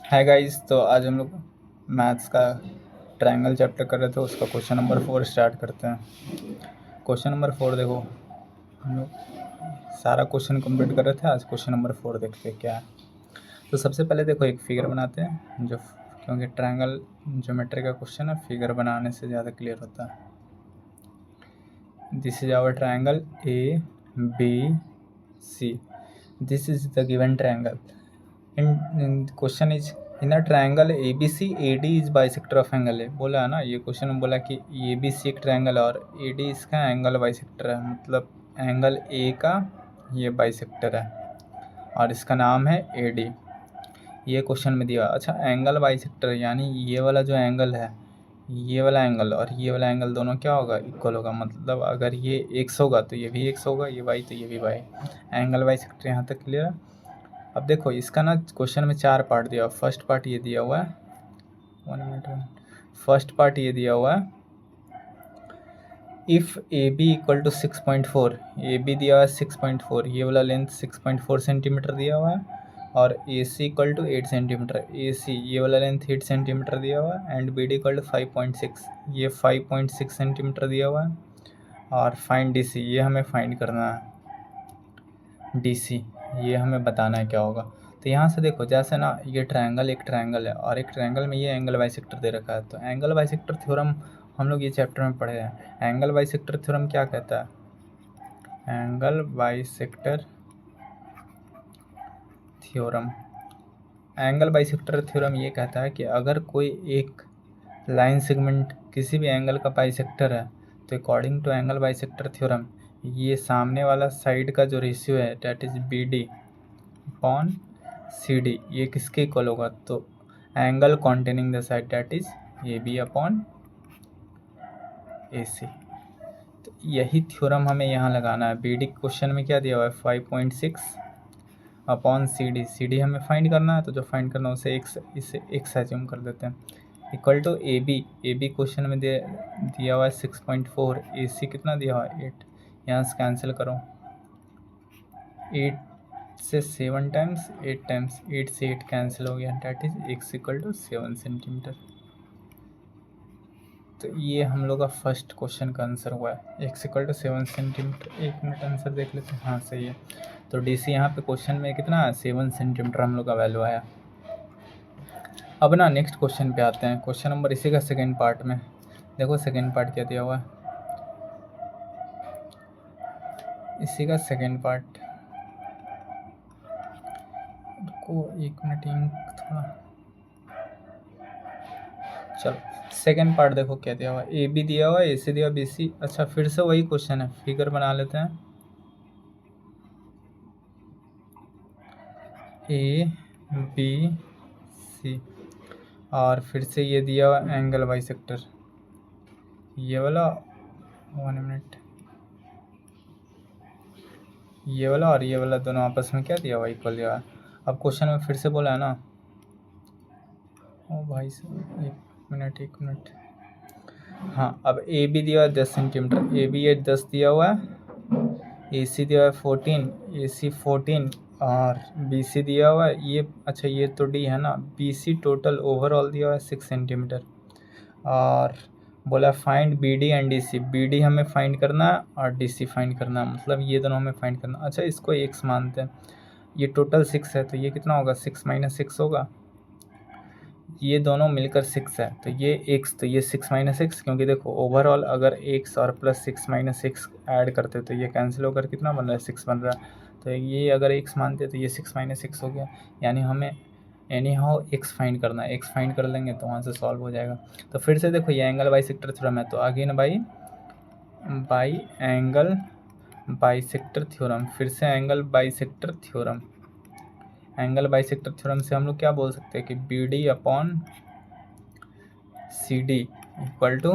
Hi guys. तो आज हम लोग मैथ्स का ट्रायंगल चैप्टर कर रहे थे, उसका क्वेश्चन नंबर 4 स्टार्ट करते हैं। क्वेश्चन नंबर 4 देखो, हम लोग सारा क्वेश्चन कंप्लीट कर रहे थे, आज क्वेश्चन नंबर 4 देखते हैं क्या है। तो सबसे पहले देखो एक फिगर बनाते हैं, जो क्योंकि ट्रायंगल ज्योमेट्री का क्वेश्चन है, फिगर बनाने से ज़्यादा क्लियर होता है। This is our triangle ABC. This is the given triangle. And question is, in a triangle ABC, AD is bisector of angle है। बोला है ना, ये क्वेश्चन में बोला कि ABC एक ट्रायंगल है और AD इसका एंगल बाइसेक्टर है, मतलब एंगल A का ये बाइसेक्टर है और इसका नाम है AD। ये क्वेश्चन में दिया। अच्छा, एंगल बाइसेक्टर यानी ये वाला जो एंगल है, ये वाला एंगल और ये वाला एंगल दोनों क्या होगा, इक्वल होगा। मतलब अगर ये x होगा तो ये भी x होगा, ये y तो ये भी y। एंगल बाइसेक्टर यहाँ तक क्लियर है। अब देखो इसका ना क्वेश्चन में 4 पार्ट दिया हुआ। फर्स्ट पार्ट ये दिया हुआ है, 1 मिनट। फर्स्ट पार्ट ये दिया हुआ है, if A B equal to 6.4, A B दिया हुआ है 6.4, ये वाला लेंथ 6.4 सेंटीमीटर दिया हुआ है और A C equal to 8 centimetre, A C ये वाला लेंथ 8 सेंटीमीटर दिया हुआ है and B D equal to 5.6, ये 5.6 सेंटीमीटर दिया हुआ है। और फाइंड डी सी, ये हमें फाइंड करना है। डी सी ये हमें बताना है क्या होगा। तो यहाँ से देखो, जैसे ना ये ट्रायंगल एक ट्रायंगल है और एक ट्रायंगल में ये एंगल बाइसेक्टर दे रखा है। तो एंगल बाइसेक्टर थ्योरम हम लोग ये चैप्टर में पढ़े हैं। एंगल बाइसेक्टर थ्योरम क्या कहता है? Angle bisector theorem, angle bisector theorem ये कहता है कि अगर कोई एक लाइन सेगमेंट किसी भी एंगल का बाइसेक्टर है, तो according to angle bisector theorem ये सामने वाला साइड का जो रेशियो है, that is B D upon C D, ये किसके इक्वल होगा? तो angle containing the side, that is A B upon A C. तो यही थ्योरम हमें यहाँ लगाना है। बी डी क्वेश्चन में क्या दिया हुआ है, 5.6 अपॉन सी डी हमें फाइंड करना है। तो जो फाइंड करना है उसे इसे एक्स एज्यूम कर देते हैं, equal to A B question में दिया हुआ है 6.4, ए सी कितना दिया हुआ है 8, यहाँ से कैंसिल करो, 8 से 7 टाइम्स 8 टाइम्स 8 से 8 कैंसिल हो गया, that is x equal to 7 centimetre. तो ये हम लोग का फर्स्ट क्वेश्चन का आंसर हुआ है, एक्स इक्वल टू 7 सेंटीमीटर। एक मिनट आंसर देख लेते हैं। हाँ सही है। तो डी सी यहाँ पे क्वेश्चन में कितना है, 7 सेंटीमीटर हम लोग का वैल्यू आया। अब ना नेक्स्ट क्वेश्चन पे आते हैं। क्वेश्चन नंबर इसी का सेकेंड पार्ट में देखो, सेकेंड पार्ट क्या दिया हुआ है, इसी का सेकेंड पार्ट को, एक मिनट थोड़ा, चलो सेकेंड पार्ट देखो क्या दिया हुआ है, ए बी दिया हुआ है, ए सी दिया हुआ, बी सी। अच्छा फिर से वही क्वेश्चन है, फिगर बना लेते हैं। ए बी सी और फिर से ये दिया हुआ एंगल बाइसेक्टर, ये वाला 1 मिनट, ये वाला और ये वाला दोनों आपस में क्या दिया हुआ, इक्वल दिया हुआ। अब क्वेश्चन में फिर से बोला है ना, ओ भाई साहब एक मिनट। हाँ, अब ए बी दिया हुआ है 10 सेंटीमीटर, ए बी 10 दिया हुआ है, ए सी दिया हुआ है 14, ए सी 14 और बी सी दिया हुआ है ये, अच्छा ये तो डी है ना, बी सी टोटल ओवरऑल दिया हुआ है 6 सेंटीमीटर और बोला find B D and D C. B D हमें फाइंड करना है और डी सी फाइंड करना है, मतलब ये दोनों हमें फाइंड करना। अच्छा इसको एक्स मानते हैं, ये टोटल 6 है तो ये कितना होगा, 6 माइनस 6 होगा, ये दोनों मिलकर 6 है तो ये एक्स, तो ये 6 माइनस एक्स, क्योंकि देखो ओवरऑल अगर एक्स और प्लस 6 माइनस 6 ऐड करते तो ये कैंसिल होकर कितना बन रहा है, 6 बन रहा है। तो ये अगर एक्स मानते तो ये 6 माइनस 6 हो गया, यानी हमें एनी हाउ एक्स फाइंड करना है। एक्स फाइंड कर लेंगे तो वहाँ से सॉल्व हो जाएगा। तो फिर से देखो ये एंगल बाइसेक्टर थ्योरम है, तो again by angle bisector theorem, फिर से angle bisector theorem. Angle bisector theorem से हम लोग क्या बोल सकते हैं कि B D upon C D equal to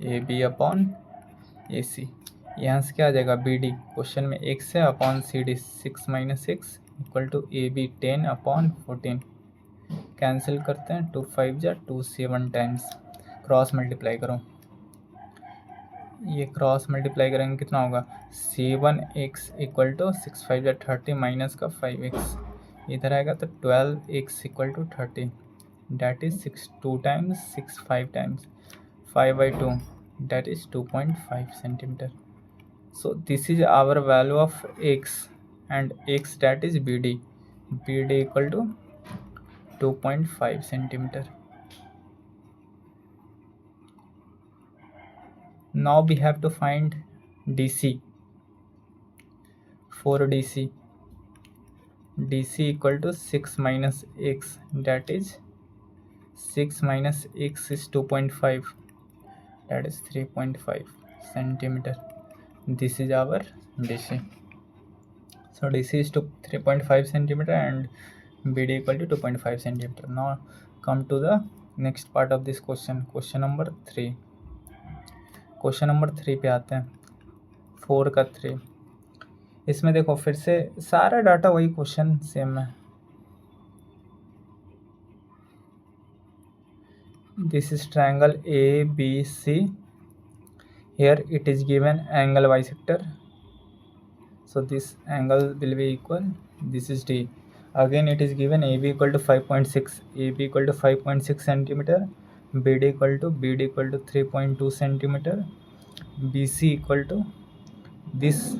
A B upon A C. यहाँ से क्या आ जाएगा, बी डी क्वेश्चन में एक्स है upon C D 6 minus 6 equal to A B 10 upon 14। Cancel करते हैं, 2 5 जा 2 7 टाइम्स, क्रॉस मल्टीप्लाई करो, ये क्रॉस मल्टीप्लाई करेंगे कितना होगा, 7x इक्वल टू 6 5 जा 30 माइनस का 5x, इधर आएगा तो 12x equal to 30। that is 6 2 times 6 5 times 5 by 2, that is 2.5 centimeter. So this is our value of x, and x, that is BD. BD equal to 2.5 centimeter. Now we have to find DC. For DC equal to 6 minus x, that is 6 minus x is 2.5, that is 3.5 centimeter. This is our DC. So DC is to 3.5 centimeter and BD equal to 2.5 centimeter. Now come to the next part of this question, question number 3. Question number 3 पे आते हैं, 4 का 3. इसमें देखो फिर से सारा data वही क्वेश्चन सेम है. This is triangle ABC. Here it is given angle bisector. So this angle will be equal. This is D. Again it is given AB equal to 5.6. AB equal to 5.6 centimeter. BD equal to 3.2 centimeter. BC equal to this.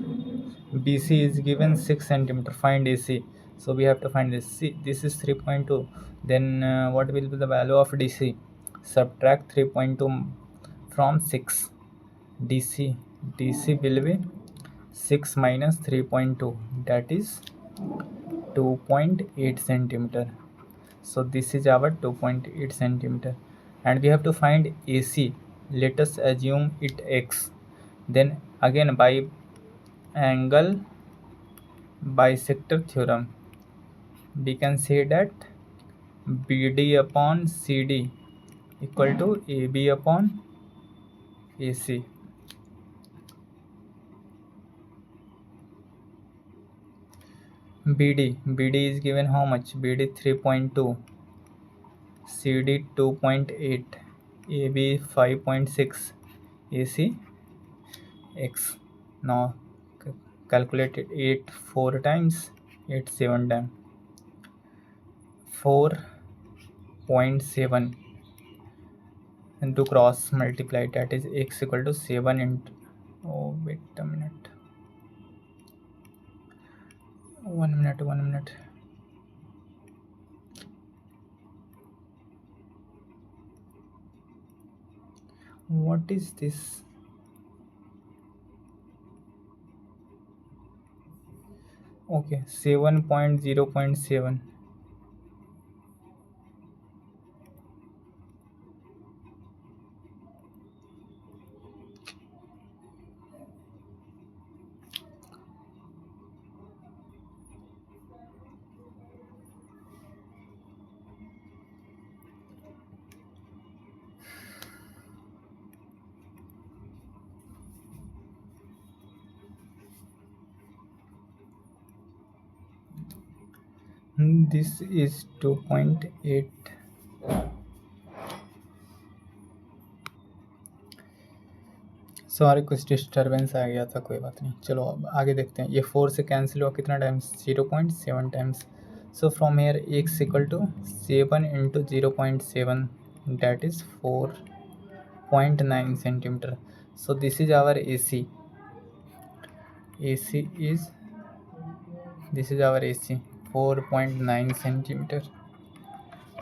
BC is given 6 centimeter. Find AC. So we have to find this. See, this is 3.2. Then what will be the value of DC? Subtract 3.2 from 6. DC will be 6 minus 3.2, that is 2.8 centimeter. So this is our 2.8 centimeter, and we have to find AC. Let us assume it x. Then again by angle bisector theorem, we can say that BD upon CD equal to AB upon AC. BD is given how much? BD 3.2, CD 2.8, AB 5.6, AC x. Now calculate it. 8 4 times, 8 7 times, 4.7 into cross multiply, that is x equal to 7 into, oh wait a minute, 1 minute. What is this? Okay, 7.0.7. This is 2.8. Sorry कुछ disturbance आ गया था, कोई बात नहीं. चलो अब आगे देखते हैं. ये 4 से कैंसिल हुआ कितना times? 0.7 times. So from here x equal to 7 into 0.7, that is 4.9 centimeter. So this is our AC. This is our AC, 4.9 centimeter.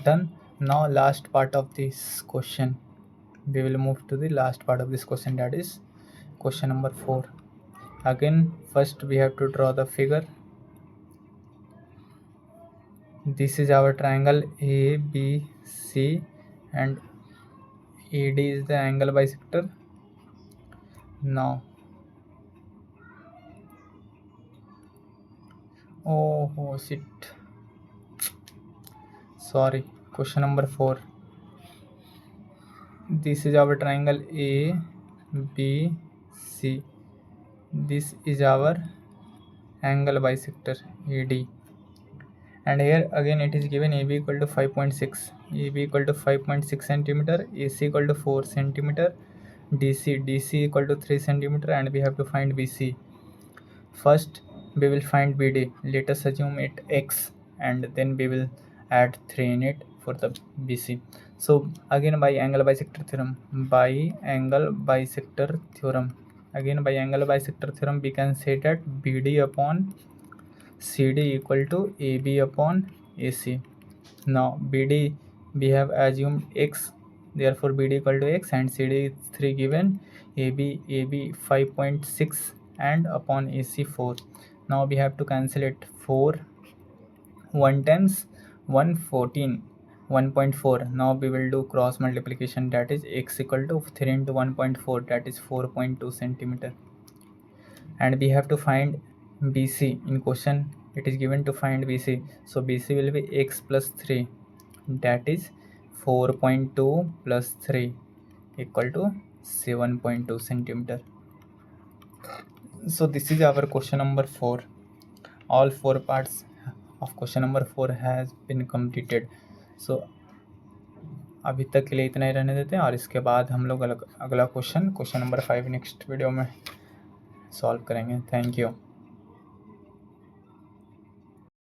Done. Now last part of this question. We will move to the last part of this question, that is question number 4. Again first we have to draw the figure. This is our triangle ABC, and AD is the angle bisector. Now oh shit, sorry, question number 4. This is our triangle ABC. This is our angle bisector AD, and here again it is given AB equal to 5.6, AB equal to 5.6 centimeter, AC equal to 4 centimeter, DC equal to 3 centimeter, and we have to find BC. First we will find BD. Let us assume it x, and then we will add 3 in it, for the BC. So again by angle bisector theorem, again by angle bisector theorem we can say that BD upon CD equal to AB upon AC. Now BD we have assumed x, therefore BD equal to x, and CD is 3 given, AB 5.6 and upon AC 4. Now we have to cancel it. 4 1 times 114 1.4. Now we will do cross multiplication, that is x equal to 3 into 1.4, that is 4.2 centimeter. And we have to find BC. In question it is given to find BC, so BC will be x plus 3, that is 4.2 plus 3 equal to 7.2 centimeter. So this is our question number 4. All 4 parts of question number 4 has been completed. So अभी तक के लिए इतना ही रहने देते हैं, और इसके बाद हम लोग अगला क्वेश्चन नंबर 5 नेक्स्ट वीडियो में सॉल्व करेंगे. Thank you.